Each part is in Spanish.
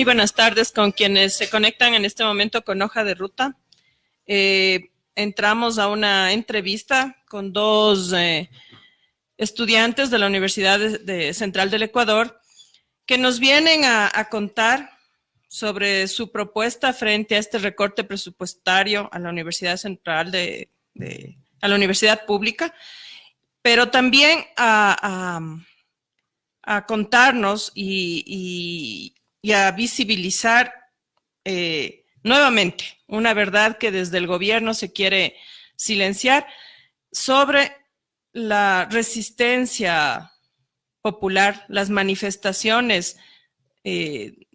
Muy buenas tardes con quienes se conectan en este momento con Hoja de Ruta. Entramos a una entrevista con dos estudiantes de la Universidad Central del Ecuador que nos vienen a contar sobre su propuesta frente a este recorte presupuestario a la Universidad Central a la Universidad Pública, pero también a contarnos y a visibilizar nuevamente una verdad que desde el gobierno se quiere silenciar sobre la resistencia popular, las manifestaciones en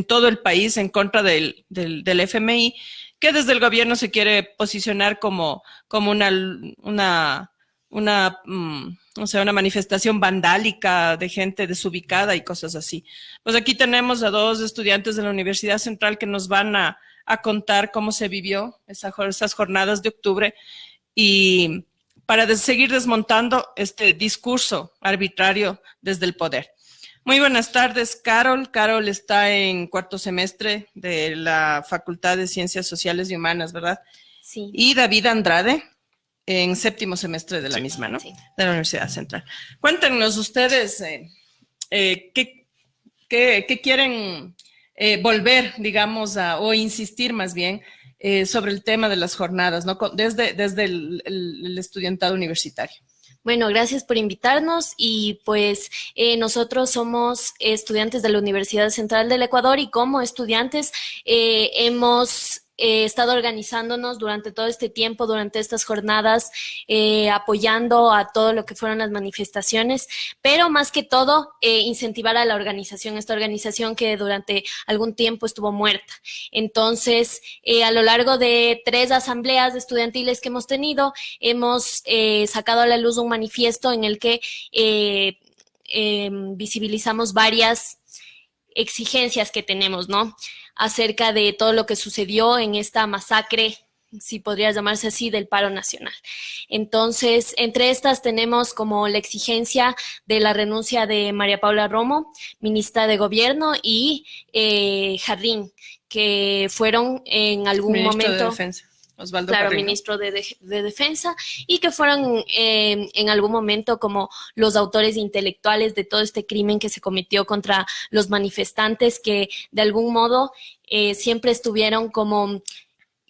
todo el país en contra del FMI, que desde el gobierno se quiere posicionar como una manifestación vandálica de gente desubicada y cosas así. Pues aquí tenemos a dos estudiantes de la Universidad Central que nos van a contar cómo se vivió esas jornadas de octubre y para seguir desmontando este discurso arbitrario desde el poder. Muy buenas tardes, Carol. Carol está en cuarto semestre de la Facultad de Ciencias Sociales y Humanas, ¿verdad? Sí. Y David Andrade, en séptimo semestre de la misma, ¿no? Sí. De la Universidad Central. Cuéntenos ustedes qué quieren volver, digamos, o insistir más bien sobre el tema de las jornadas, ¿no? Desde el estudiantado universitario. Bueno, gracias por invitarnos y pues nosotros somos estudiantes de la Universidad Central del Ecuador y como estudiantes hemos estado organizándonos durante todo este tiempo, durante estas jornadas, apoyando a todo lo que fueron las manifestaciones, pero más que todo incentivar a la organización, esta organización que durante algún tiempo estuvo muerta. Entonces, a lo largo de 3 asambleas estudiantiles que hemos tenido, hemos sacado a la luz un manifiesto en el que visibilizamos varias exigencias que tenemos, ¿no? Acerca de todo lo que sucedió en esta masacre, si podría llamarse así, del paro nacional. Entonces, entre estas tenemos como la exigencia de la renuncia de María Paula Romo, ministra de Gobierno, y Jardín, que fueron en algún Ministro momento... de Defensa. Osvaldo Claro, Carrillo. ministro de Defensa, y que fueron en algún momento como los autores intelectuales de todo este crimen que se cometió contra los manifestantes, que de algún modo siempre estuvieron como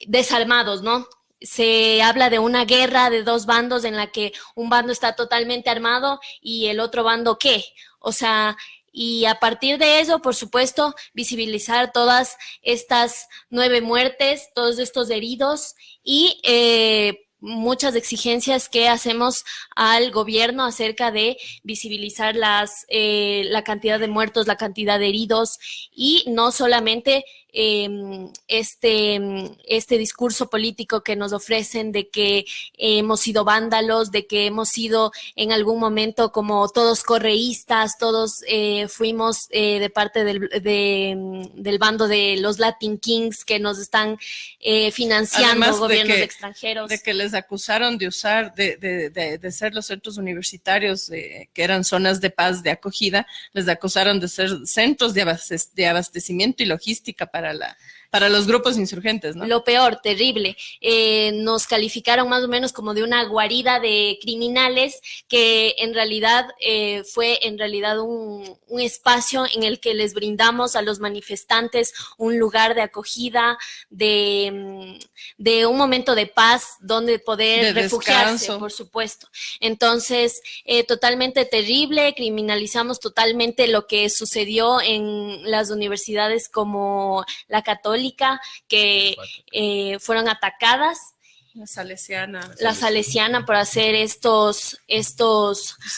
desarmados, ¿no? Se habla de una guerra de dos bandos en la que un bando está totalmente armado y el otro bando, ¿qué? O sea... Y a partir de eso, por supuesto, visibilizar todas estas 9 muertes, todos estos heridos y muchas exigencias que hacemos al gobierno acerca de visibilizar la cantidad de muertos, la cantidad de heridos y no solamente este discurso político que nos ofrecen de que hemos sido vándalos, de que hemos sido en algún momento como todos correístas, todos fuimos de parte del bando de los Latin Kings que nos están financiando. Además, gobiernos extranjeros. De que les acusaron de usar, de ser los centros universitarios que eran zonas de paz, de acogida, les acusaron de ser centros de abastecimiento y logística para los grupos insurgentes, ¿no? Lo peor, terrible. Nos calificaron más o menos como de una guarida de criminales que en realidad fue en realidad un espacio en el que les brindamos a los manifestantes un lugar de acogida, de un momento de paz donde poder refugiarse, descanso. Por supuesto. Entonces, totalmente terrible, criminalizamos totalmente lo que sucedió en las universidades como la Católica, que fueron atacadas. La Salesiana por hacer estos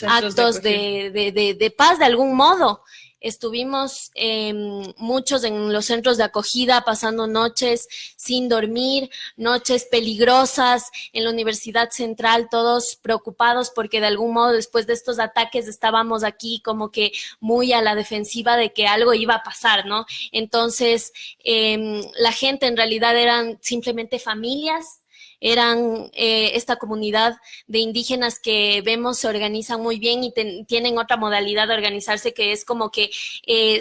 actos de paz de algún modo. Estuvimos muchos en los centros de acogida pasando noches sin dormir, noches peligrosas en la Universidad Central, todos preocupados porque de algún modo después de estos ataques estábamos aquí como que muy a la defensiva de que algo iba a pasar, ¿no? Entonces, la gente en realidad eran simplemente familias eran esta comunidad de indígenas que vemos se organizan muy bien y tienen otra modalidad de organizarse que es como que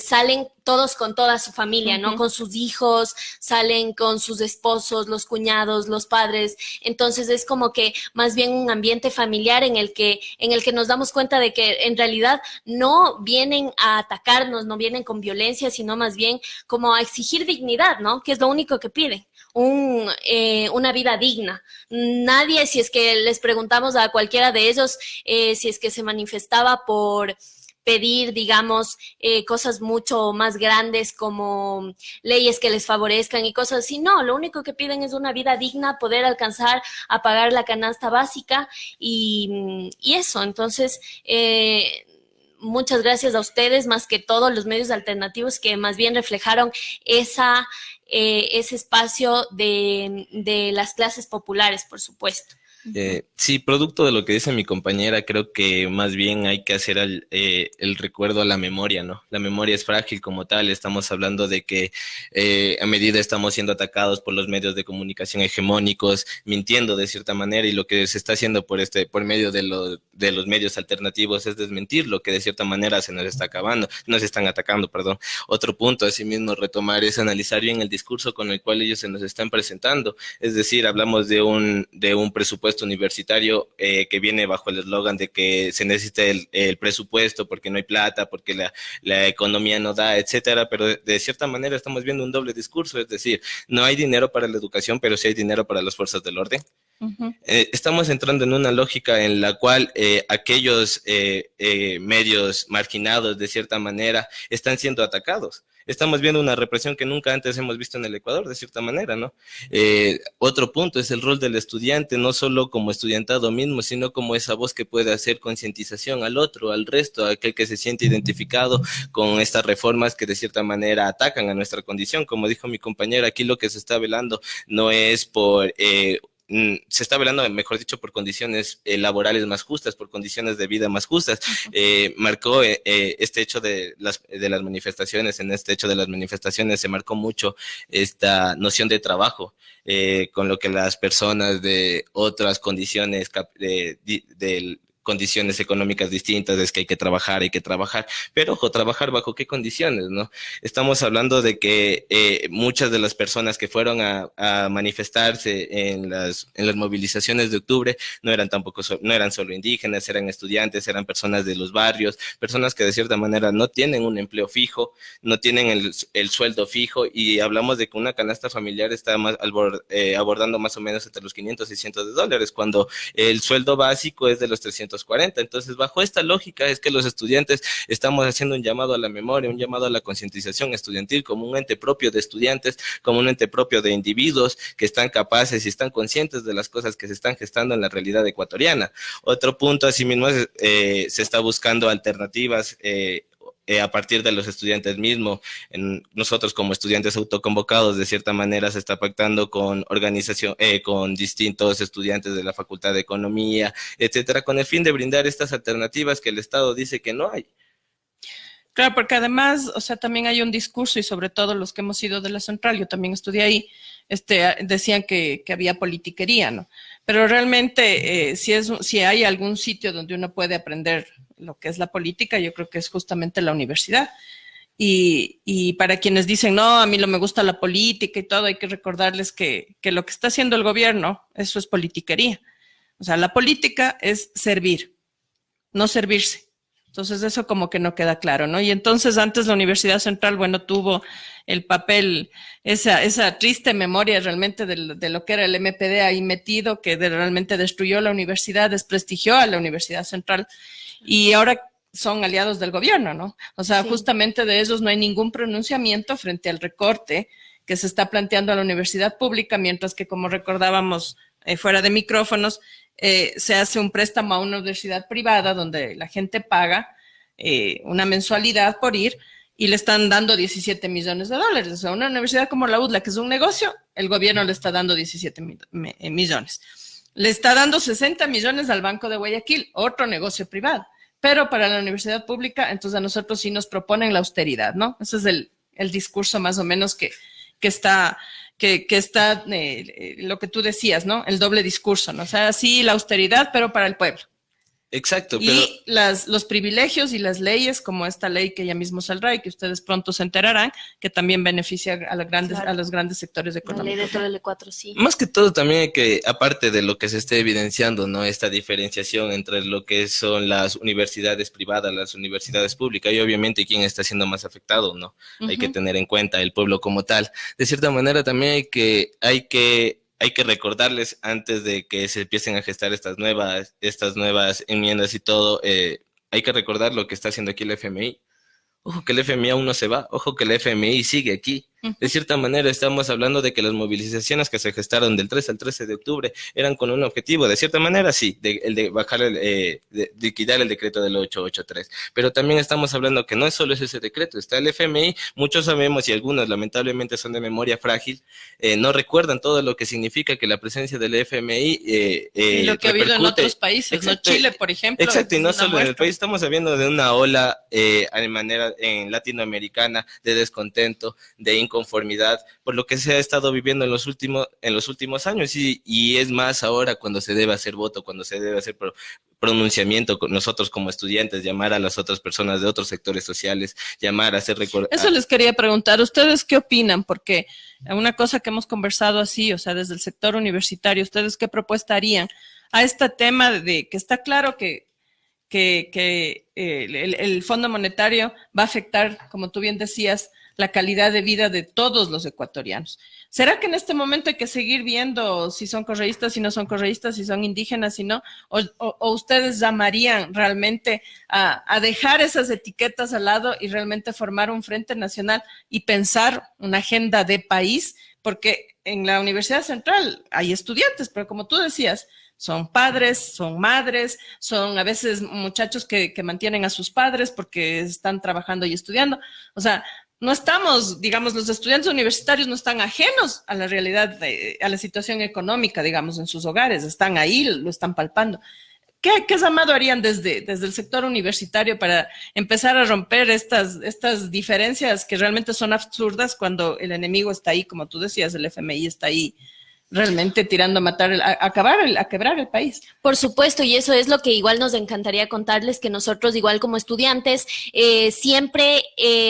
salen todos con toda su familia, ¿no? Con sus hijos, salen con sus esposos, los cuñados, los padres. Entonces es como que más bien un ambiente familiar en el que nos damos cuenta de que en realidad no vienen a atacarnos, no vienen con violencia, sino más bien como a exigir dignidad, ¿no? Que es lo único que piden. Una vida digna. Nadie, si es que les preguntamos a cualquiera de ellos, si es que se manifestaba por pedir, digamos, cosas mucho más grandes como leyes que les favorezcan y cosas así. No, lo único que piden es una vida digna, poder alcanzar a pagar la canasta básica y eso. Entonces, muchas gracias a ustedes, más que todos los medios alternativos que más bien reflejaron ese espacio de las clases populares, por supuesto. Sí, producto de lo que dice mi compañera, creo que más bien hay que hacer el recuerdo a la memoria, ¿no? La memoria es frágil como tal, estamos hablando de que a medida estamos siendo atacados por los medios de comunicación hegemónicos, mintiendo de cierta manera, y lo que se está haciendo por medio de los medios alternativos es desmentir lo que de cierta manera se nos está nos están atacando, perdón. Otro punto, asimismo, retomar es analizar bien el discurso con el cual ellos se nos están presentando, es decir, hablamos de un presupuesto universitario que viene bajo el eslogan de que se necesita el presupuesto porque no hay plata, porque la economía no da, etcétera, pero de cierta manera estamos viendo un doble discurso, es decir, no hay dinero para la educación, pero sí hay dinero para las fuerzas del orden. Estamos entrando en una lógica en la cual aquellos medios marginados de cierta manera están siendo atacados. Estamos viendo una represión que nunca antes hemos visto en el Ecuador, de cierta manera, ¿no? Otro punto es el rol del estudiante, no solo como estudiantado mismo, sino como esa voz que puede hacer concientización al otro, al resto, a aquel que se siente identificado con estas reformas que de cierta manera atacan a nuestra condición. Como dijo mi compañera, aquí lo que se está velando no es por... se está velando, mejor dicho, por condiciones laborales más justas, por condiciones de vida más justas. Marcó este hecho de las manifestaciones, en este hecho de las manifestaciones se marcó mucho esta noción de trabajo, con lo que las personas de otras condiciones condiciones económicas distintas, es que hay que trabajar, pero ojo, trabajar bajo qué condiciones, ¿no? Estamos hablando de que muchas de las personas que fueron a manifestarse en las movilizaciones de octubre no eran solo indígenas, eran estudiantes, eran personas de los barrios, personas que de cierta manera no tienen un empleo fijo, no tienen el sueldo fijo, y hablamos de que una canasta familiar está abordando más o menos entre los 500 y $600, cuando el sueldo básico es de los 340. Entonces, bajo esta lógica es que los estudiantes estamos haciendo un llamado a la memoria, un llamado a la concientización estudiantil como un ente propio de estudiantes, como un ente propio de individuos que están capaces y están conscientes de las cosas que se están gestando en la realidad ecuatoriana. Otro punto, asimismo, se está buscando alternativas a partir de los estudiantes mismos. Nosotros como estudiantes autoconvocados, de cierta manera se está pactando con con distintos estudiantes de la Facultad de Economía, etcétera, con el fin de brindar estas alternativas que el Estado dice que no hay. Claro, porque además, o sea, también hay un discurso, y sobre todo los que hemos ido de la central, yo también estudié ahí, decían que había politiquería, ¿no? Pero realmente, si hay algún sitio donde uno puede aprender lo que es la política, yo creo que es justamente la universidad. Y para quienes dicen, no, a mí no me gusta la política y todo, hay que recordarles que lo que está haciendo el gobierno, eso es politiquería. O sea, la política es servir, no servirse. Entonces eso como que no queda claro, ¿no? Y entonces antes la Universidad Central, bueno, tuvo el papel, esa triste memoria realmente de lo que era el MPD ahí metido, que realmente destruyó la universidad, desprestigió a la Universidad Central, y ahora son aliados del gobierno, ¿no? O sea, sí, justamente de ellos no hay ningún pronunciamiento frente al recorte que se está planteando a la universidad pública, mientras que, como recordábamos fuera de micrófonos, se hace un préstamo a una universidad privada donde la gente paga una mensualidad por ir, y le están dando $17 millones. O sea, una universidad como la UDLA, que es un negocio, el gobierno le está dando 17 millones. Le está dando 60 millones al Banco de Guayaquil, otro negocio privado. Pero para la universidad pública, entonces a nosotros sí nos proponen la austeridad, ¿no? Ese es el discurso más o menos que está que está lo que tú decías, ¿no? El doble discurso, ¿no? O sea, sí, la austeridad, pero para el pueblo. Exacto, pero Y los privilegios y las leyes, como esta ley que ya mismo saldrá y que ustedes pronto se enterarán, que también beneficia a Claro. los grandes sectores La ley económicos. de Tole 4, sí. más que todo también hay que, aparte de lo que se esté evidenciando, ¿no? Esta diferenciación entre lo que son las universidades privadas, las universidades públicas, y obviamente quién está siendo más afectado, ¿no? Hay que tener en cuenta el pueblo como tal. De cierta manera también hay que recordarles antes de que se empiecen a gestar estas nuevas enmiendas y todo, hay que recordar lo que está haciendo aquí el FMI. Ojo que el FMI aún no se va, ojo que el FMI sigue aquí. De cierta manera estamos hablando de que las movilizaciones que se gestaron del 3 al 13 de octubre eran con un objetivo, de cierta manera sí, el de bajar, de liquidar el decreto del 883. Pero también estamos hablando que no solo es ese decreto, está el FMI, muchos sabemos y algunos lamentablemente son de memoria frágil, no recuerdan todo lo que significa que la presencia del FMI y lo que ha habido en otros países, exacto, ¿no? Chile, por ejemplo. Exacto, y no solo en el muestra. país, estamos hablando de una ola de manera en latinoamericana de descontento, de inconformidad, por lo que se ha estado viviendo en los últimos años, y es más ahora cuando se debe hacer voto, cuando se debe hacer pronunciamiento, nosotros como estudiantes, llamar a las otras personas de otros sectores sociales, llamar a hacer Eso les quería preguntar, ¿ustedes qué opinan? Porque una cosa que hemos conversado así, o sea, desde el sector universitario, ¿ustedes qué propuesta harían a este tema de que está claro que el Fondo Monetario va a afectar, como tú bien decías, la calidad de vida de todos los ecuatorianos? ¿Será que en este momento hay que seguir viendo si son correístas, si no son correístas, si son indígenas, si no? ¿O ustedes llamarían realmente a dejar esas etiquetas al lado y realmente formar un frente nacional y pensar una agenda de país? Porque en la Universidad Central hay estudiantes, pero como tú decías, son padres, son madres, son a veces muchachos que mantienen a sus padres porque están trabajando y estudiando. O sea, no estamos, digamos, los estudiantes universitarios no están ajenos a la realidad, a la situación económica, digamos, en sus hogares, están ahí, lo están palpando. ¿Qué llamado harían desde el sector universitario para empezar a romper estas diferencias que realmente son absurdas cuando el enemigo está ahí, como tú decías, el FMI está ahí realmente tirando a matar, a quebrar el país? Por supuesto, y eso es lo que igual nos encantaría contarles, que nosotros igual como estudiantes siempre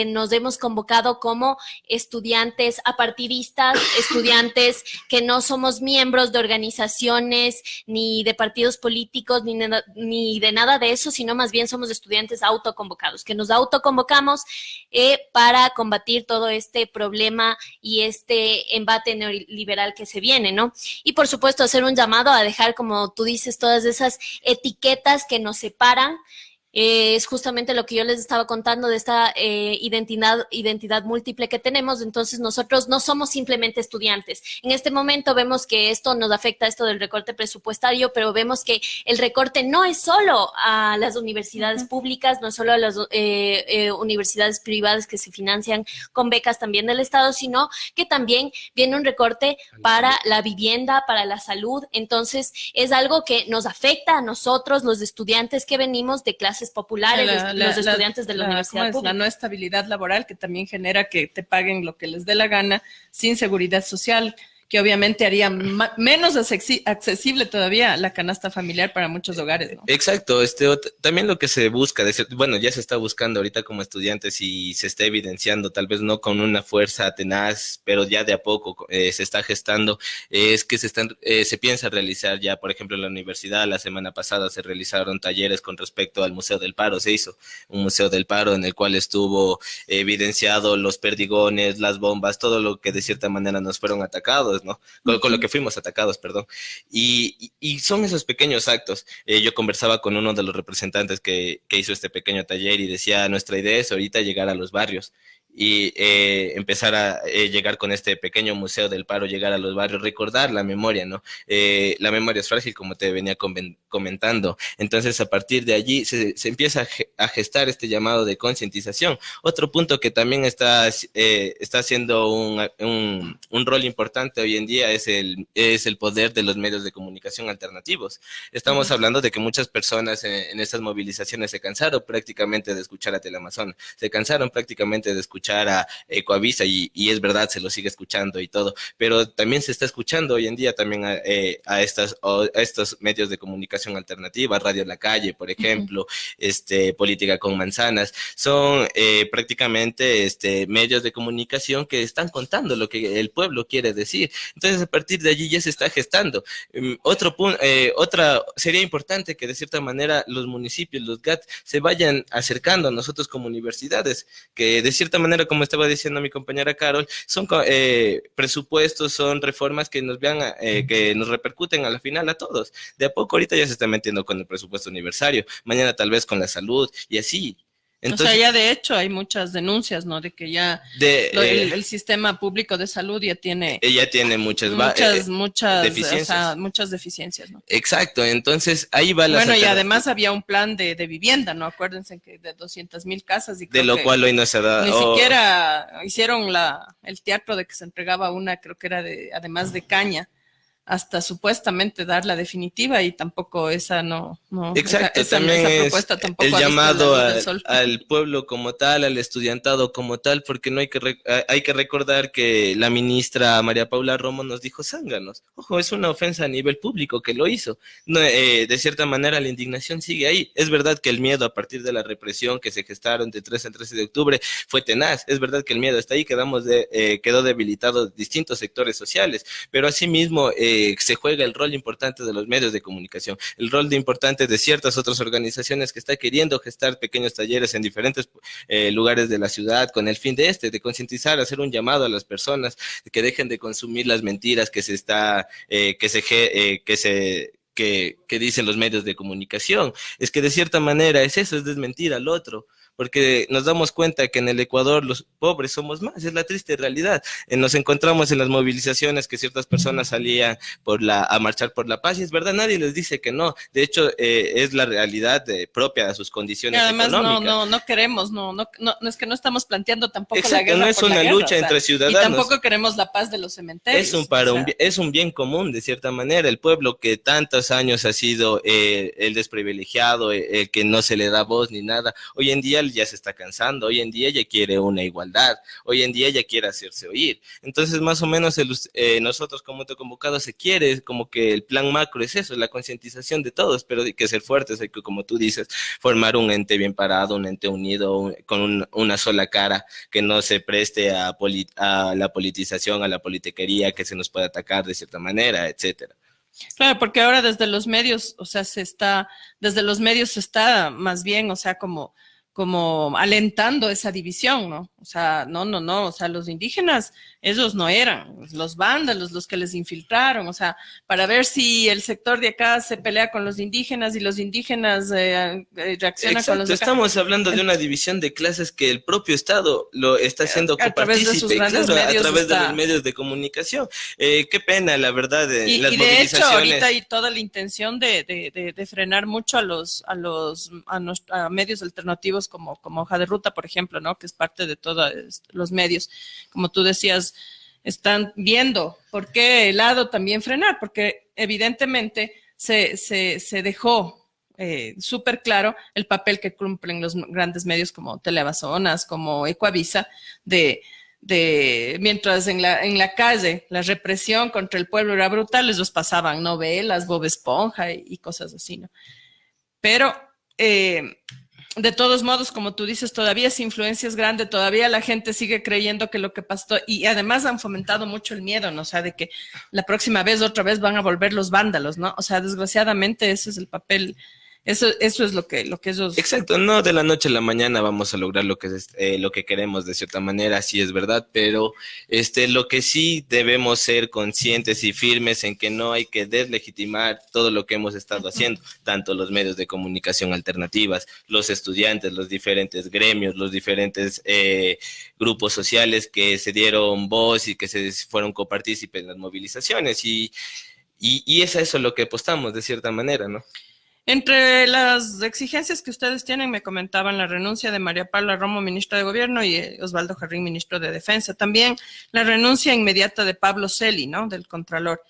nos hemos convocado como estudiantes apartidistas, estudiantes que no somos miembros de organizaciones ni de partidos políticos ni de nada de eso, sino más bien somos estudiantes autoconvocados, que nos autoconvocamos para combatir todo este problema y este embate neoliberal que se viene, ¿no? Y por supuesto hacer un llamado a dejar, como tú dices, todas esas etiquetas que nos separan. Es justamente lo que yo les estaba contando de esta identidad múltiple que tenemos. Entonces nosotros no somos simplemente estudiantes. En este momento vemos que esto nos afecta, esto del recorte presupuestario, pero vemos que el recorte no es solo a las universidades públicas, no es solo a las universidades privadas que se financian con becas también del Estado, sino que también viene un recorte para la vivienda, para la salud. Entonces es algo que nos afecta a nosotros, los estudiantes que venimos de clases populares, los estudiantes de la universidad pública. La no estabilidad laboral, que también genera que te paguen lo que les dé la gana, sin seguridad social, que obviamente haría menos accesible todavía la canasta familiar para muchos hogares, ¿no? Exacto, también lo que se busca, bueno, ya se está buscando ahorita como estudiantes y se está evidenciando, tal vez no con una fuerza tenaz, pero ya de a poco se está gestando, es que se piensa realizar ya, por ejemplo, en la universidad, la semana pasada se realizaron talleres con respecto al Museo del Paro, se hizo un Museo del Paro en el cual estuvo evidenciado los perdigones, las bombas, todo lo que de cierta manera nos fueron atacados, ¿no? Con lo que fuimos atacados, perdón. Y son esos pequeños actos. Yo conversaba con uno de los representantes que hizo este pequeño taller y decía, nuestra idea es ahorita llegar a los barrios y empezar a llegar con este pequeño Museo del Paro, llegar a los barrios, recordar la memoria, ¿no? La memoria es frágil, como te venía comentando. Entonces, a partir de allí se empieza a gestar este llamado de concientización. Otro punto que también está haciendo un rol importante hoy en día es el poder de los medios de comunicación alternativos. Estamos hablando de que muchas personas en estas movilizaciones se cansaron prácticamente de escuchar a Teleamazon, se cansaron prácticamente de escuchar escuchar a Ecoavisa y es verdad, se lo sigue escuchando y todo, pero también se está escuchando hoy en día también a estos medios de comunicación alternativa, Radio La Calle, por ejemplo, Política con Manzanas, son prácticamente medios de comunicación que están contando lo que el pueblo quiere decir. Entonces, a partir de allí ya se está gestando. Otra sería importante que de cierta manera los municipios, los GAT, se vayan acercando a nosotros como universidades, que de cierta manera, como estaba diciendo mi compañera Carol, son presupuestos, son reformas que nos vean, que nos repercuten a la final a todos. De a poco ahorita ya se está metiendo con el presupuesto universitario, mañana tal vez con la salud y así. Entonces, o sea, ya de hecho hay muchas denuncias, ¿no? De que ya el sistema público de salud ya tiene muchas deficiencias. O sea, muchas deficiencias, ¿no? Exacto, entonces ahí va la... Bueno, y además había un plan de vivienda, ¿no? Acuérdense que de 200,000 casas. Y de lo cual hoy no se ha dado. Ni siquiera hicieron el teatro de que se entregaba una, creo que era además de caña, hasta supuestamente dar la definitiva y tampoco esa no. Exacto, también esa propuesta tampoco el llamado al pueblo como tal, al estudiantado como tal, porque no hay que recordar que la ministra María Paula Romo nos dijo zánganos. Ojo, es una ofensa a nivel público que lo hizo. No, de cierta manera la indignación sigue ahí. Es verdad que el miedo a partir de la represión que se gestaron de 3 al 13 de octubre fue tenaz. Es verdad que el miedo está ahí, quedó debilitado distintos sectores sociales, pero asimismo se juega el rol importante de los medios de comunicación, el rol importante de ciertas otras organizaciones que está queriendo gestar pequeños talleres en diferentes lugares de la ciudad con el fin de concientizar, hacer un llamado a las personas que dejen de consumir las mentiras que dicen los medios de comunicación. Es que de cierta manera es desmentir al otro, porque nos damos cuenta que en el Ecuador los pobres somos más, es la triste realidad. Nos encontramos en las movilizaciones que ciertas personas salían a marchar por la paz, y es verdad, nadie les dice que no. De hecho, es la realidad propia de sus condiciones económicas. Además, no queremos, no es que no estamos planteando tampoco exacto, la guerra. No es por una la lucha guerra, entre ciudadanos. Y tampoco queremos la paz de los cementerios. Es un bien común, de cierta manera. El pueblo que tantos años ha sido el desprivilegiado, el que no se le da voz ni nada, hoy en día ya se está cansando, hoy en día ya quiere una igualdad, hoy en día ya quiere hacerse oír. Entonces, más o menos nosotros como autoconvocados se quiere, como que el plan macro es eso, la concientización de todos, pero hay que ser fuertes, hay que, como tú dices, formar un ente bien parado, un ente unido, con una sola cara, que no se preste a la politización, a la politiquería, que se nos pueda atacar de cierta manera, etcétera. Claro, porque ahora desde los medios, o sea, se está más bien, o sea, como alentando esa división, ¿no? O sea, no, o sea, los indígenas, esos no eran, los vándalos, los que les infiltraron, o sea, para ver si el sector de acá se pelea con los indígenas y los indígenas reaccionan con los de acá. Estamos hablando de una división de clases que el propio Estado lo está haciendo copartícipe, a través de los medios de comunicación. Qué pena, la verdad, las movilizaciones. Y de hecho, ahorita hay toda la intención de frenar mucho a medios alternativos como Hoja de Ruta, por ejemplo, ¿no? Que es parte de todos los medios. Como tú decías, están viendo por qué lado también frenar, porque evidentemente se dejó súper claro el papel que cumplen los grandes medios como Teleamazonas, como Ecoavisa, mientras en la calle la represión contra el pueblo era brutal, les los pasaban novelas, Bob Esponja y cosas así, ¿no? Pero de todos modos, como tú dices, todavía esa influencia es grande, todavía la gente sigue creyendo que lo que pasó, y además han fomentado mucho el miedo, ¿no? O sea, de que la próxima vez, otra vez van a volver los vándalos, ¿no? O sea, desgraciadamente ese es el papel. Eso es lo que ellos... Exacto, no de la noche a la mañana vamos a lograr lo que queremos de cierta manera, sí es verdad, pero lo que sí debemos ser conscientes y firmes en que no hay que deslegitimar todo lo que hemos estado haciendo, tanto los medios de comunicación alternativas, los estudiantes, los diferentes gremios, los diferentes grupos sociales que se dieron voz y que se fueron copartícipes en las movilizaciones, y es a eso lo que apostamos de cierta manera, ¿no? Entre las exigencias que ustedes tienen, me comentaban la renuncia de María Paula Romo, ministra de Gobierno, y Osvaldo Jarrín, ministro de Defensa. También la renuncia inmediata de Pablo Celi, ¿no? Del Contralor.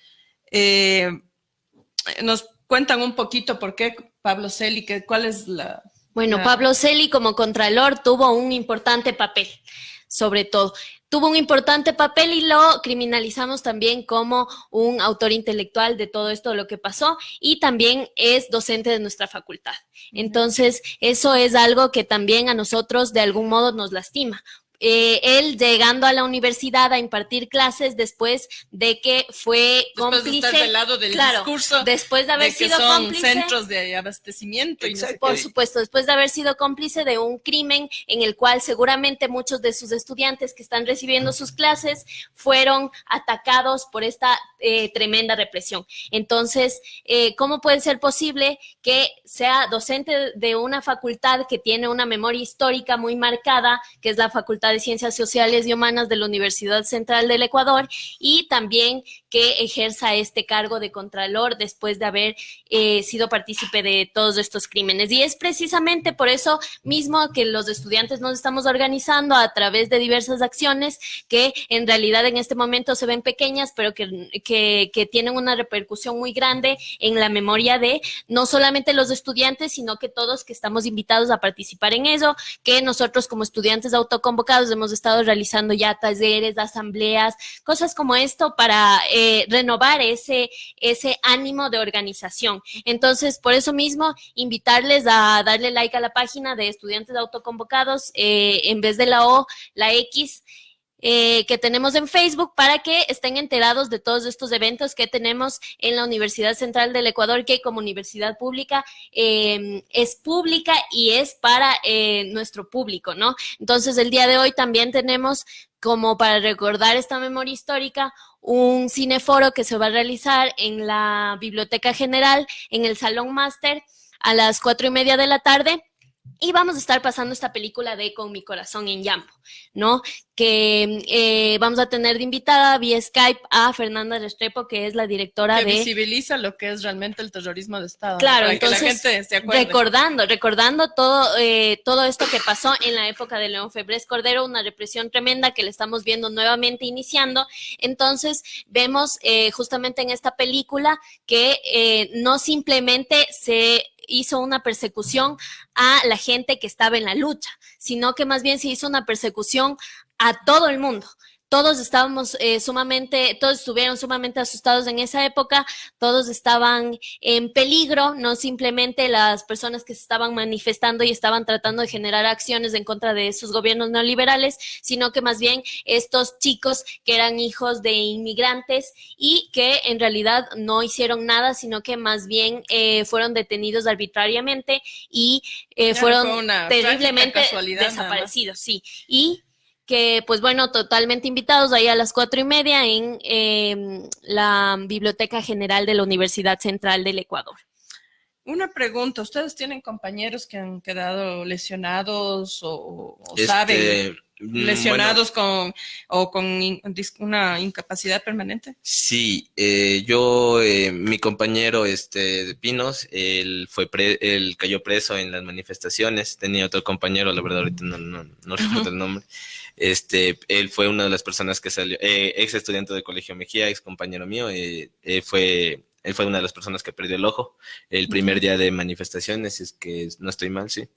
¿Nos cuentan un poquito por qué Pablo Celi? ¿Cuál es la...? Bueno, Pablo Celi como Contralor tuvo un importante papel. sobre todo. Tuvo un importante papel y lo criminalizamos también como un autor intelectual de todo esto, lo que pasó, y también es docente de nuestra facultad. Entonces, eso es algo que también a nosotros de algún modo nos lastima. Él llegando a la universidad a impartir clases después de que fue cómplice. Después de estar del lado del discurso. Después de haber sido son cómplice. Centros de abastecimiento. Y no sé Por supuesto, después de haber sido cómplice de un crimen en el cual seguramente muchos de sus estudiantes que están recibiendo sus clases fueron atacados por esta tremenda represión. Entonces, ¿cómo puede ser posible que sea docente de una facultad que tiene una memoria histórica muy marcada, que es la Facultad de Ciencias Sociales y Humanas de la Universidad Central del Ecuador, y también que ejerza este cargo de contralor después de haber sido partícipe de todos estos crímenes? Y es precisamente por eso mismo que los estudiantes nos estamos organizando a través de diversas acciones que en realidad en este momento se ven pequeñas, pero que tienen una repercusión muy grande en la memoria de no solamente los estudiantes, sino que todos que estamos invitados a participar en eso, que nosotros como estudiantes autoconvocados hemos estado realizando ya talleres, asambleas, cosas como esto para renovar ese ánimo de organización. Entonces, por eso mismo, invitarles a darle like a la página de estudiantes autoconvocados, en vez de la O, la X, que tenemos en Facebook, para que estén enterados de todos estos eventos que tenemos en la Universidad Central del Ecuador, que como universidad pública es pública y es para nuestro público, ¿no? Entonces, el día de hoy también tenemos, como para recordar esta memoria histórica, un cineforo que se va a realizar en la Biblioteca General, en el Salón Máster, a las 4:30 de la tarde. Y vamos a estar pasando esta película de Con mi corazón en llanto, ¿no? Que vamos a tener de invitada vía Skype a Fernanda Restrepo, que es la directora que visibiliza lo que es realmente el terrorismo de Estado. Claro, ¿no? Para entonces, que la gente se acuerde. recordando todo esto que pasó en la época de León Febres Cordero, una represión tremenda que le estamos viendo nuevamente iniciando. Entonces, vemos justamente en esta película que no simplemente se hizo una persecución a la gente que estaba en la lucha, sino que más bien se hizo una persecución a todo el mundo. Todos estábamos todos estuvieron sumamente asustados en esa época, todos estaban en peligro, no simplemente las personas que se estaban manifestando y estaban tratando de generar acciones en contra de sus gobiernos neoliberales, sino que más bien estos chicos que eran hijos de inmigrantes y que en realidad no hicieron nada, sino que más bien fueron detenidos arbitrariamente y fueron terriblemente desaparecidos, sí. Y que, pues bueno, totalmente invitados ahí a las 4:30 en la Biblioteca General de la Universidad Central del Ecuador. Una pregunta, ¿ustedes tienen compañeros que han quedado lesionados o saben lesionados con una incapacidad permanente? Sí, mi compañero de Pinos, él cayó preso en las manifestaciones. Tenía otro compañero, la verdad ahorita no recuerdo el nombre. Él fue una de las personas que salió, ex estudiante del Colegio Mejía, ex compañero mío. Él fue una de las personas que perdió el ojo el primer día de manifestaciones, es que no estoy mal, sí.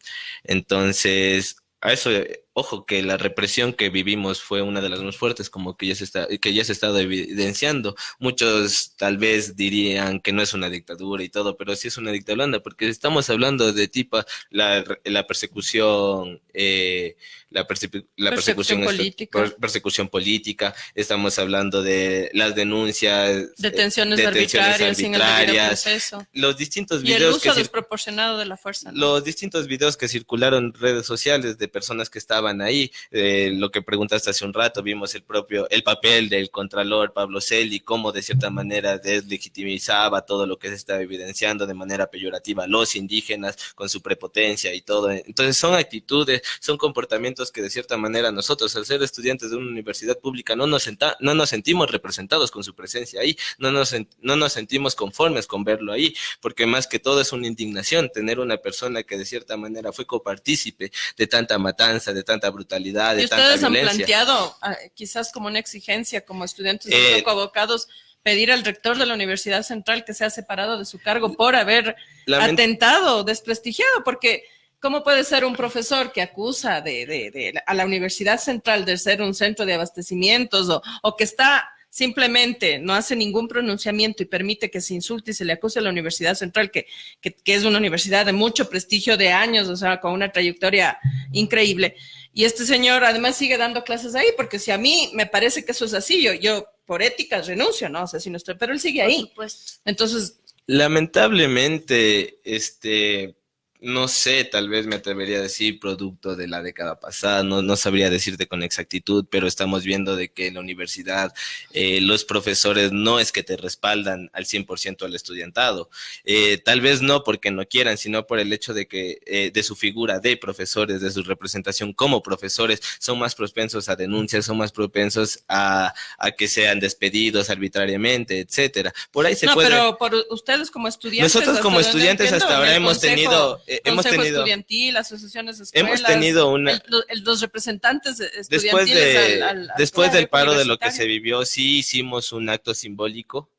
Entonces, a eso, ojo, que la represión que vivimos fue una de las más fuertes, como que ya se ha estado evidenciando. Muchos tal vez dirían que no es una dictadura y todo, pero sí es una dictadura, porque estamos hablando de tipo la persecución, persecución política, estamos hablando de las denuncias, detenciones arbitrarias sin el debido proceso, los distintos videos y el uso desproporcionado de la fuerza, ¿no? Los distintos videos que circularon en redes sociales de personas que estaban ahí, lo que preguntaste hace un rato, vimos el papel del contralor Pablo Celi, cómo de cierta manera deslegitimizaba todo lo que se estaba evidenciando de manera peyorativa a los indígenas con su prepotencia y todo. Entonces son actitudes, son comportamientos que de cierta manera nosotros, al ser estudiantes de una universidad pública, no nos sentimos representados con su presencia ahí, no nos sentimos conformes con verlo ahí, porque más que todo es una indignación tener una persona que de cierta manera fue copartícipe de tanta matanza, de tanta brutalidad, de tanta violencia. ¿Y ustedes han planteado, quizás como una exigencia, como estudiantes convocados, pedir al rector de la Universidad Central que sea separado de su cargo por haber atentado, desprestigiado? Porque ¿Cómo puede ser un profesor que acusa a la Universidad Central de ser un centro de abastecimientos o que está simplemente no hace ningún pronunciamiento y permite que se insulte y se le acuse a la Universidad Central, que es una universidad de mucho prestigio, de años, o sea, con una trayectoria increíble? Y este señor además sigue dando clases ahí, porque si a mí me parece que eso es así, yo por ética renuncio, ¿no? O sea, si no estoy, pero él sigue ahí. Por supuesto. Entonces, lamentablemente, no sé, tal vez me atrevería a decir producto de la década pasada, no sabría decirte con exactitud, pero estamos viendo de que en la universidad los profesores no es que te respaldan al 100% al estudiantado. Tal vez no porque no quieran, sino por el hecho de que de su figura de profesores, de su representación como profesores, son más propensos a denuncias, son más propensos a que sean despedidos arbitrariamente, etcétera. Por ahí se puede... pero por ustedes como estudiantes... Nosotros como estudiantes hasta ahora hemos tenido... Consejo estudiantil, asociaciones de escuelas, hemos tenido los representantes estudiantiles después del paro de lo que se vivió, sí hicimos un acto simbólico.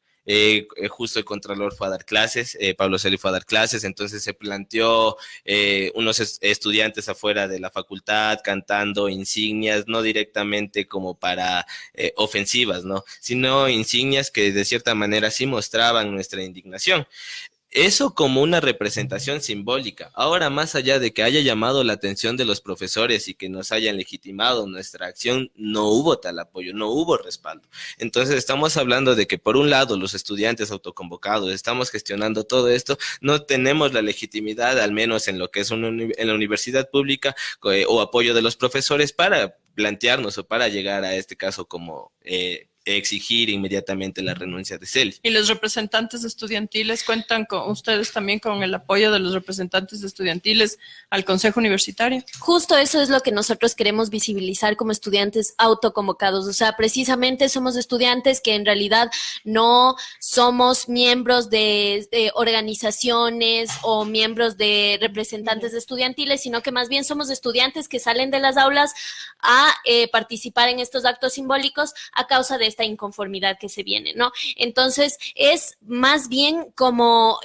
Justo el Contralor fue a dar clases, Pablo Celi fue a dar clases, entonces se planteó unos estudiantes afuera de la facultad cantando insignias, no directamente como para ofensivas, ¿no? Sino insignias que de cierta manera sí mostraban nuestra indignación. Eso como una representación simbólica. Ahora, más allá de que haya llamado la atención de los profesores y que nos hayan legitimado nuestra acción, no hubo tal apoyo, no hubo respaldo. Entonces, estamos hablando de que, por un lado, los estudiantes autoconvocados, estamos gestionando todo esto, no tenemos la legitimidad, al menos en lo que es en la universidad pública, o apoyo de los profesores para plantearnos o para llegar a este caso como... exigir inmediatamente la renuncia de Celi. ¿Y los representantes estudiantiles cuentan con ustedes también con el apoyo de los representantes estudiantiles al Consejo Universitario? Justo eso es lo que nosotros queremos visibilizar como estudiantes autoconvocados. O sea, precisamente somos estudiantes que en realidad no somos miembros de organizaciones o miembros de representantes estudiantiles, sino que más bien somos estudiantes que salen de las aulas a participar en estos actos simbólicos a causa de esta inconformidad que se viene, ¿no? Entonces, es más bien como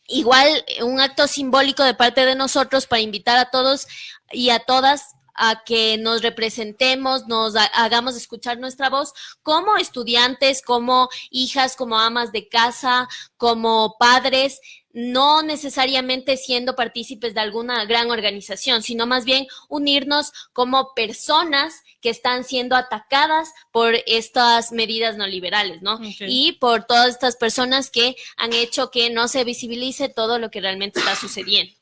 igual un acto simbólico de parte de nosotros para invitar a todos y a todas a que nos representemos, nos hagamos escuchar nuestra voz como estudiantes, como hijas, como amas de casa, como padres, no necesariamente siendo partícipes de alguna gran organización, sino más bien unirnos como personas que están siendo atacadas por estas medidas neoliberales, ¿no? Okay. Y por todas estas personas que han hecho que no se visibilice todo lo que realmente está sucediendo.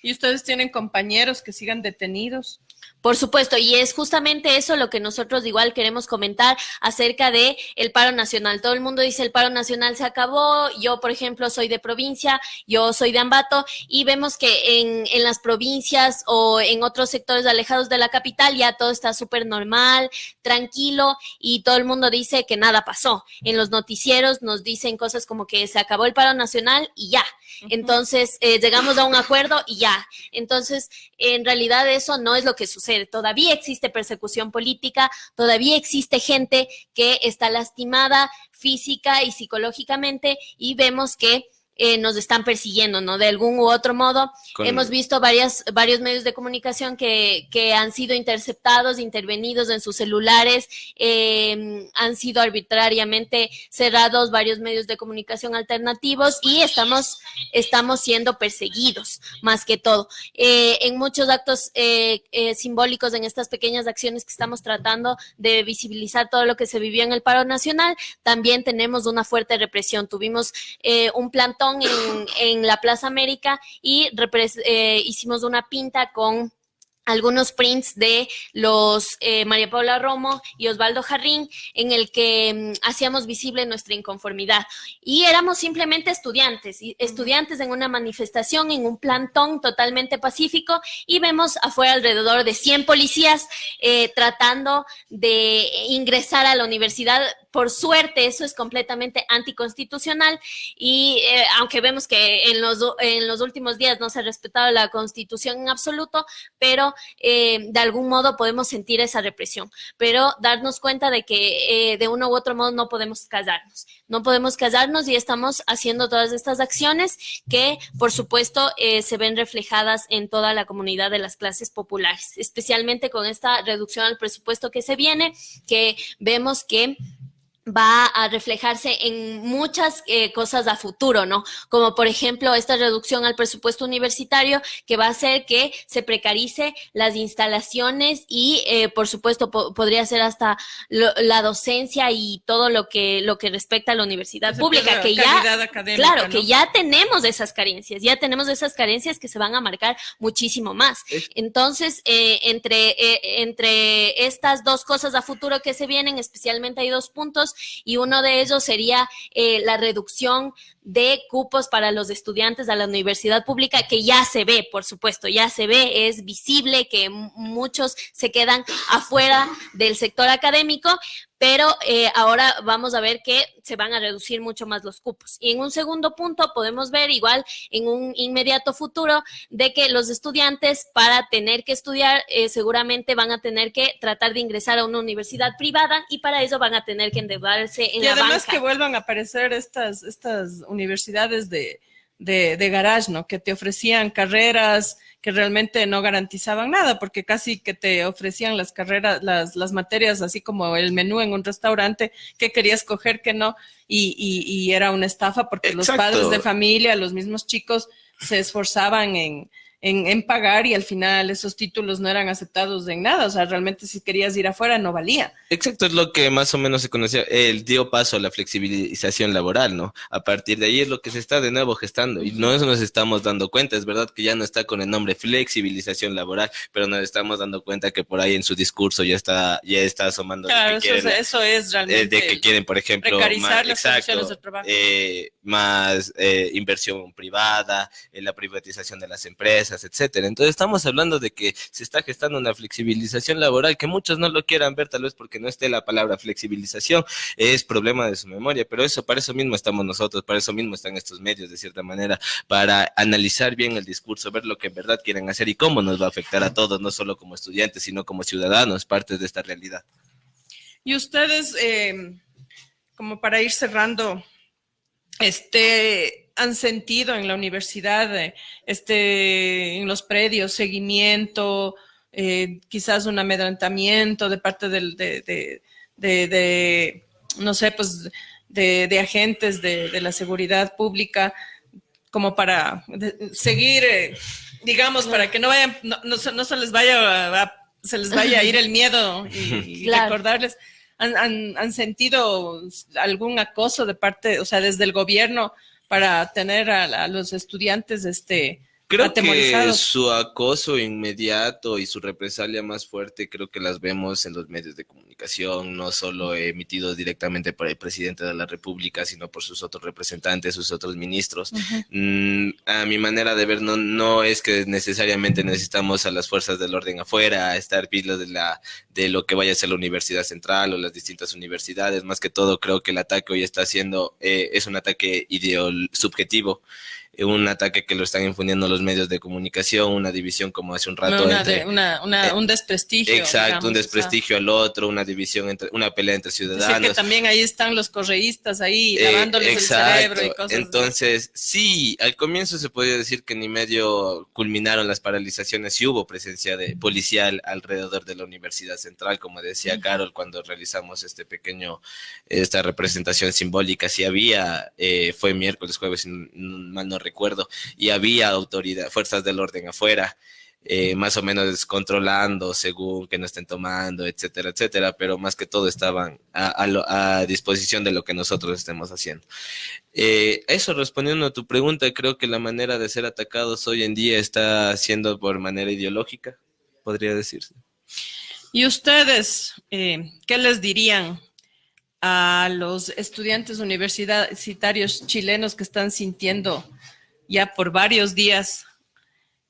¿Y ustedes tienen compañeros que sigan detenidos? Por supuesto, y es justamente eso lo que nosotros igual queremos comentar acerca de el paro nacional. Todo el mundo dice el paro nacional se acabó, yo por ejemplo soy de provincia, yo soy de Ambato y vemos que en las provincias o en otros sectores alejados de la capital ya todo está súper normal, tranquilo y todo el mundo dice que nada pasó. En los noticieros nos dicen cosas como que se acabó el paro nacional y ya. Entonces llegamos a un acuerdo y ya. Entonces en realidad eso no es lo que sucede. Todavía existe persecución política, todavía existe gente que está lastimada física y psicológicamente y vemos que nos están persiguiendo, ¿no? De algún u otro modo. Hemos visto varios medios de comunicación que han sido interceptados, intervenidos en sus celulares, han sido arbitrariamente cerrados varios medios de comunicación alternativos y estamos siendo perseguidos, más que todo. En muchos actos simbólicos, en estas pequeñas acciones que estamos tratando de visibilizar todo lo que se vivió en el paro nacional, también tenemos una fuerte represión. Tuvimos un plantón en la Plaza América y hicimos una pinta con algunos prints de los María Paula Romo y Osvaldo Jarrín, en el que hacíamos visible nuestra inconformidad. Y éramos simplemente estudiantes en una manifestación, en un plantón totalmente pacífico, y vemos afuera alrededor de 100 policías tratando de ingresar a la universidad por suerte eso es completamente anticonstitucional y aunque vemos que en los últimos días no se ha respetado la Constitución en absoluto, pero de algún modo podemos sentir esa represión, pero darnos cuenta de que de uno u otro modo no podemos callarnos y estamos haciendo todas estas acciones que por supuesto se ven reflejadas en toda la comunidad de las clases populares, especialmente con esta reducción al presupuesto que se viene, que vemos que va a reflejarse en muchas cosas a futuro, ¿no? Como por ejemplo esta reducción al presupuesto universitario que va a hacer que se precarice las instalaciones y por supuesto podría ser hasta la docencia y todo lo que respecta a la universidad pública, que ya, claro, ¿no? Que ya tenemos esas carencias que se van a marcar muchísimo más. Entonces, entre estas dos cosas a futuro que se vienen, especialmente hay 2 puntos, y uno de ellos sería la reducción de cupos para los estudiantes de la universidad pública, que ya se ve, por supuesto, ya se ve, es visible que muchos se quedan afuera del sector académico, pero ahora vamos a ver que se van a reducir mucho más los cupos. Y en un segundo punto podemos ver igual en un inmediato futuro de que los estudiantes para tener que estudiar seguramente van a tener que tratar de ingresar a una universidad privada y para eso van a tener que endeudarse en la banca. Y además que vuelvan a aparecer estas universidades de garage, ¿no? Que te ofrecían carreras que realmente no garantizaban nada, porque casi que te ofrecían las carreras, las materias, así como el menú en un restaurante, que querías coger, que no, y era una estafa porque Exacto. Los padres de familia, los mismos chicos, se esforzaban en pagar y al final esos títulos no eran aceptados en nada, o sea, realmente si querías ir afuera no valía. Exacto, es lo que más o menos se conocía, dio paso a la flexibilización laboral, ¿no? A partir de ahí es lo que se está de nuevo gestando y no nos estamos dando cuenta, es verdad que ya no está con el nombre flexibilización laboral, pero nos estamos dando cuenta que por ahí en su discurso ya está asomando. Claro, de que eso es realmente de que quieren, por ejemplo, precarizar las condiciones de trabajo. Más inversión privada, la privatización de las empresas, etcétera. Entonces estamos hablando de que se está gestando una flexibilización laboral que muchos no lo quieran ver, tal vez porque no esté la palabra flexibilización, es problema de su memoria, pero para eso mismo estamos nosotros, para eso mismo están estos medios de cierta manera, para analizar bien el discurso, ver lo que en verdad quieren hacer y cómo nos va a afectar a todos, no solo como estudiantes, sino como ciudadanos, partes de esta realidad. Y ustedes, como para ir cerrando, han sentido en la universidad, en los predios, seguimiento, quizás un amedrentamiento de parte no sé, pues, de agentes de la seguridad pública, como para seguir, digamos, para que no vayan, no se les vaya a ir el miedo y claro. Recordarles. ¿Han sentido algún acoso de parte, o sea, desde el gobierno para tener a los estudiantes Creo que su acoso inmediato y su represalia más fuerte creo que las vemos en los medios de comunicación, no solo emitidos directamente por el presidente de la República, sino por sus otros representantes, sus otros ministros. Uh-huh. A mi manera de ver, no es que necesariamente necesitamos a las fuerzas del orden afuera, a estar pilas de lo que vaya a ser la Universidad Central o las distintas universidades. Más que todo, creo que el ataque hoy está haciendo, es un ataque subjetivo. Un ataque que lo están infundiendo los medios de comunicación, una división como hace un rato. Un desprestigio. Exacto, digamos, un desprestigio al otro, una división, una pelea entre ciudadanos. Decir que también ahí están los correístas ahí, lavándoles el cerebro y cosas. Entonces, sí, al comienzo se podía decir que ni medio culminaron las paralizaciones y hubo presencia policial alrededor de la Universidad Central, como decía Carol, cuando realizamos esta representación simbólica. Sí había, fue miércoles, jueves, mal no recuerdo, y había fuerzas del orden afuera, más o menos controlando según que no estén tomando, etcétera, etcétera, pero más que todo estaban a disposición de lo que nosotros estemos haciendo. Eso, respondiendo a tu pregunta, creo que la manera de ser atacados hoy en día está siendo por manera ideológica, podría decirse. ¿Y ustedes qué les dirían a los estudiantes universitarios chilenos que están sintiendo ya por varios días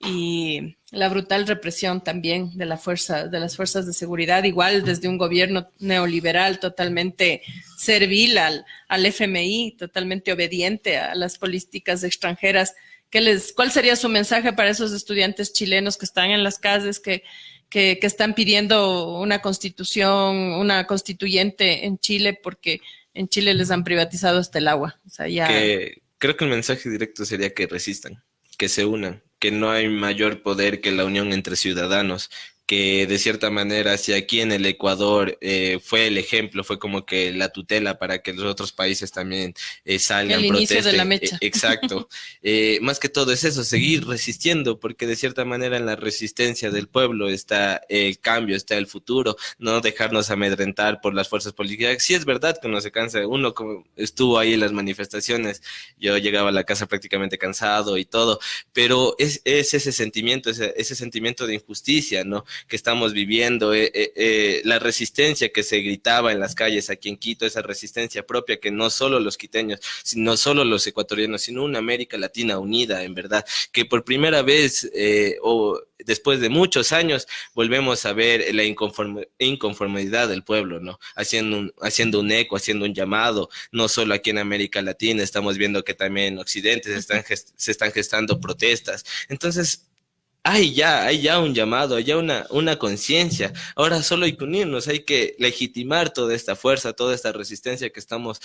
y la brutal represión también de las fuerzas de seguridad, igual desde un gobierno neoliberal totalmente servil al FMI, totalmente obediente a las políticas extranjeras. ¿Cuál sería su mensaje para esos estudiantes chilenos que están en las calles, que están pidiendo una constitución, una constituyente en Chile, porque en Chile les han privatizado hasta el agua? O sea, ya... Creo que el mensaje directo sería que resistan, que se unan, que no hay mayor poder que la unión entre ciudadanos, que de cierta manera, si aquí en el Ecuador fue el ejemplo, fue como que la tutela para que los otros países también salgan, el inicio protesten. de la mecha. Exacto. Más que todo es eso, seguir resistiendo, porque de cierta manera en la resistencia del pueblo está el cambio, está el futuro, no dejarnos amedrentar por las fuerzas políticas. Sí es verdad que uno se cansa, uno como estuvo ahí en las manifestaciones, yo llegaba a la casa prácticamente cansado y todo, pero es ese sentimiento, ese sentimiento de injusticia, ¿no?, que estamos viviendo, la resistencia que se gritaba en las calles aquí en Quito, esa resistencia propia que no solo los quiteños, no solo los ecuatorianos, sino una América Latina unida, en verdad, que por primera vez o después de muchos años volvemos a ver la inconformidad del pueblo, ¿no? Haciendo un eco, haciendo un llamado, no solo aquí en América Latina, estamos viendo que también en Occidente se están gestando protestas. Entonces, hay ya un llamado, hay ya una conciencia. Ahora solo hay que unirnos, hay que legitimar toda esta fuerza, toda esta resistencia que estamos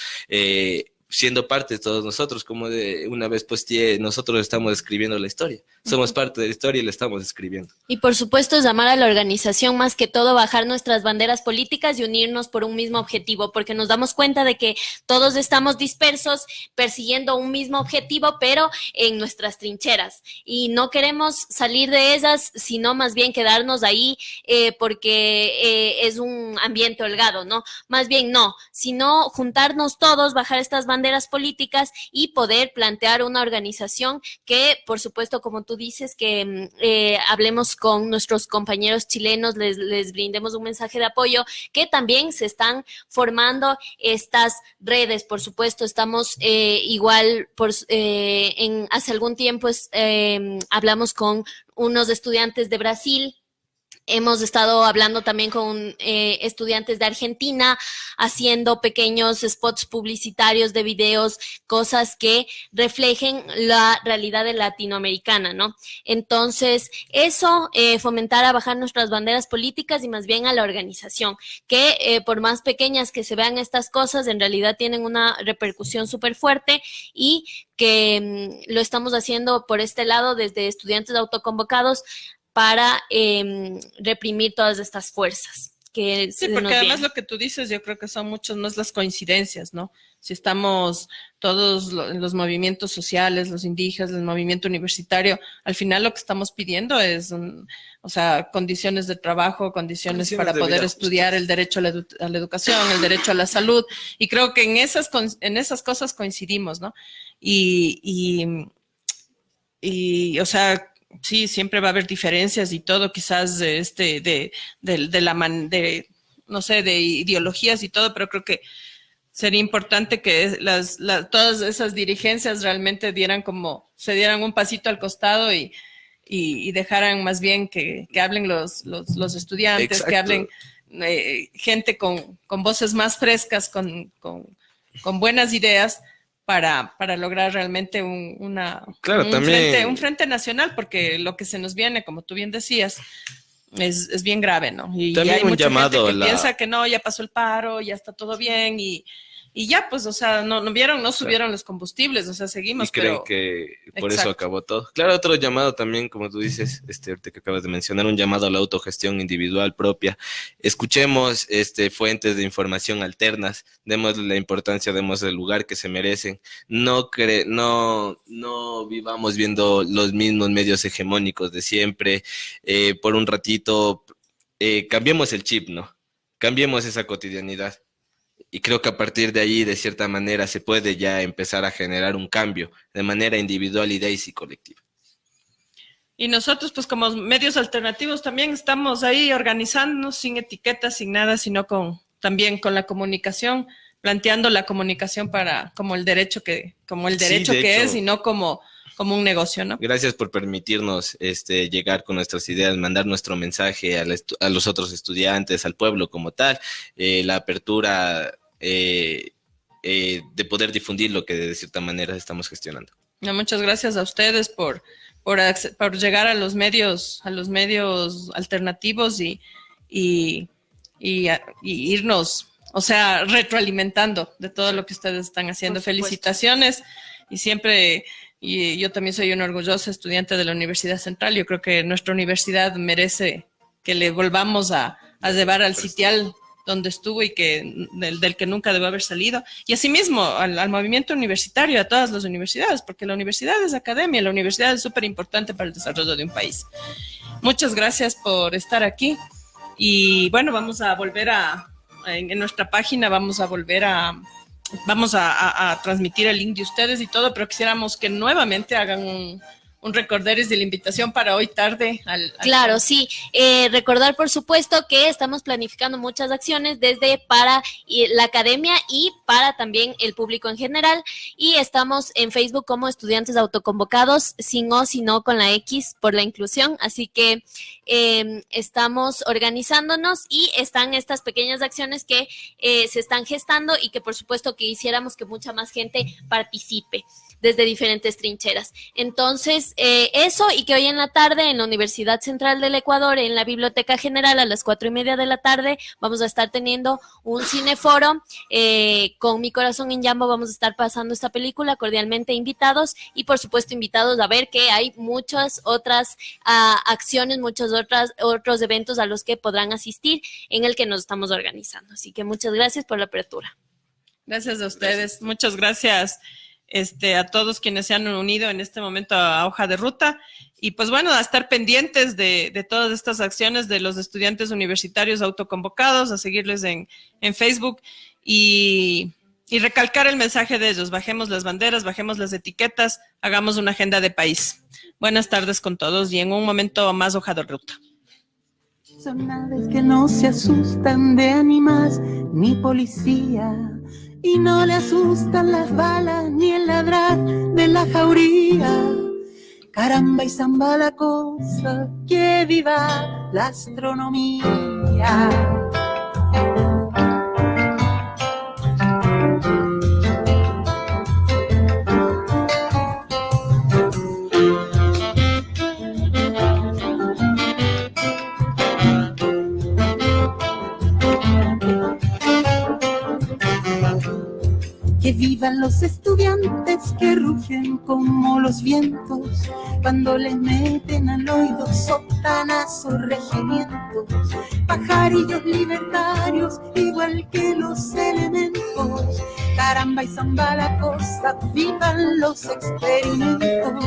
siendo parte de todos nosotros. Como de una vez posteé, nosotros estamos escribiendo la historia. Somos parte de la historia y la estamos escribiendo. Y por supuesto llamar a la organización, más que todo bajar nuestras banderas políticas y unirnos por un mismo objetivo, porque nos damos cuenta de que todos estamos dispersos persiguiendo un mismo objetivo, pero en nuestras trincheras, y no queremos salir de ellas, sino más bien quedarnos ahí porque es un ambiente holgado, ¿no? Más bien no, sino juntarnos todos, bajar estas banderas políticas y poder plantear una organización que, por supuesto, como tú dices, que hablemos con nuestros compañeros chilenos, les brindemos un mensaje de apoyo, que también se están formando estas redes. Por supuesto, estamos igual, hace algún tiempo hablamos con unos estudiantes de Brasil. Hemos estado hablando también con estudiantes de Argentina, haciendo pequeños spots publicitarios de videos, cosas que reflejen la realidad latinoamericana, ¿no? Entonces, eso, fomentar a bajar nuestras banderas políticas y más bien a la organización, que por más pequeñas que se vean estas cosas, en realidad tienen una repercusión súper fuerte, y que lo estamos haciendo por este lado desde estudiantes autoconvocados, para reprimir todas estas fuerzas. Sí, porque además lo que tú dices, yo creo que son muchas más las coincidencias, ¿no? Si estamos todos en los movimientos sociales, los indígenas, el movimiento universitario, al final lo que estamos pidiendo es, condiciones de trabajo, condiciones para poder estudiar, el derecho a la educación, el derecho a la salud, y creo que en esas cosas coincidimos, ¿no? O sea, sí, siempre va a haber diferencias y todo, quizás de ideologías y todo, pero creo que sería importante que todas esas dirigencias realmente se dieran un pasito al costado y dejaran más bien que hablen los estudiantes. Exacto. Que hablen gente con voces más frescas, con buenas ideas, para lograr realmente un frente nacional, porque lo que se nos viene, como tú bien decías, es bien grave, ¿no? Y también hay mucha gente que piensa que no, ya pasó el paro, ya está todo bien, y ya, pues, o sea, no subieron los combustibles, o sea, seguimos, y creen que por eso acabó todo. Claro, otro llamado también, como tú dices, ahorita que acabas de mencionar, un llamado a la autogestión individual propia. Escuchemos fuentes de información alternas, demos la importancia, demos el lugar que se merecen. No vivamos viendo los mismos medios hegemónicos de siempre. Por un ratito, cambiemos el chip, ¿no? Cambiemos esa cotidianidad. Y creo que a partir de ahí, de cierta manera, se puede ya empezar a generar un cambio de manera individual y colectiva. Y nosotros, pues como medios alternativos, también estamos ahí organizándonos sin etiquetas, sin nada, sino también con la comunicación, planteando la comunicación como el derecho que es, y no como como un negocio, ¿no? Gracias por permitirnos llegar con nuestras ideas, mandar nuestro mensaje a los otros estudiantes, al pueblo como tal, la apertura de poder difundir lo que de cierta manera estamos gestionando. Muchas gracias a ustedes por llegar a los medios alternativos y irnos, o sea, retroalimentando de todo lo que ustedes están haciendo. Felicitaciones y siempre, y yo también soy una orgullosa estudiante de la Universidad Central. Yo creo que nuestra universidad merece que le volvamos a llevar al sitial donde estuvo y del que nunca debe haber salido. Y asimismo al movimiento universitario, a todas las universidades, porque la universidad es academia, la universidad es súper importante para el desarrollo de un país. Muchas gracias por estar aquí. Y bueno, vamos a volver en nuestra página, vamos a transmitir el link de ustedes y todo, pero quisiéramos que nuevamente hagan un recorderis de la invitación para hoy tarde. Claro, sí. Recordar, por supuesto, que estamos planificando muchas acciones para la academia y para también el público en general. Y estamos en Facebook como Estudiantes Autoconvocados, sin O, sino con la X por la inclusión. Así que estamos organizándonos y están estas pequeñas acciones que se están gestando y que, por supuesto, que quisiéramos que mucha más gente participe desde diferentes trincheras. Entonces, eso, y que hoy en la tarde en la Universidad Central del Ecuador, en la Biblioteca General, a las 4:30 de la tarde, vamos a estar teniendo un cineforo con Mi Corazón en Yambo. Vamos a estar pasando esta película, cordialmente invitados, y por supuesto invitados a ver que hay muchas otras acciones, otros eventos a los que podrán asistir, en el que nos estamos organizando. Así que muchas gracias por la apertura. Gracias a ustedes. Muchas gracias a todos quienes se han unido en este momento a Hoja de Ruta. Y pues bueno, a estar pendientes de todas estas acciones de los estudiantes universitarios autoconvocados, a seguirles en Facebook y recalcar el mensaje de ellos. Bajemos las banderas, bajemos las etiquetas, hagamos una agenda de país. Buenas tardes con todos y en un momento más Hoja de Ruta. Son aves que no se asustan de ánimas ni policía, y no le asustan las balas ni el ladrar de la jauría. Caramba y zamba la cosa, que viva la astronomía. Que vivan los estudiantes que rugen como los vientos cuando les meten al oído sotanazos regimientos. Pajarillos libertarios igual que los elementos. Caramba y zamba la cosa, vivan los experimentos.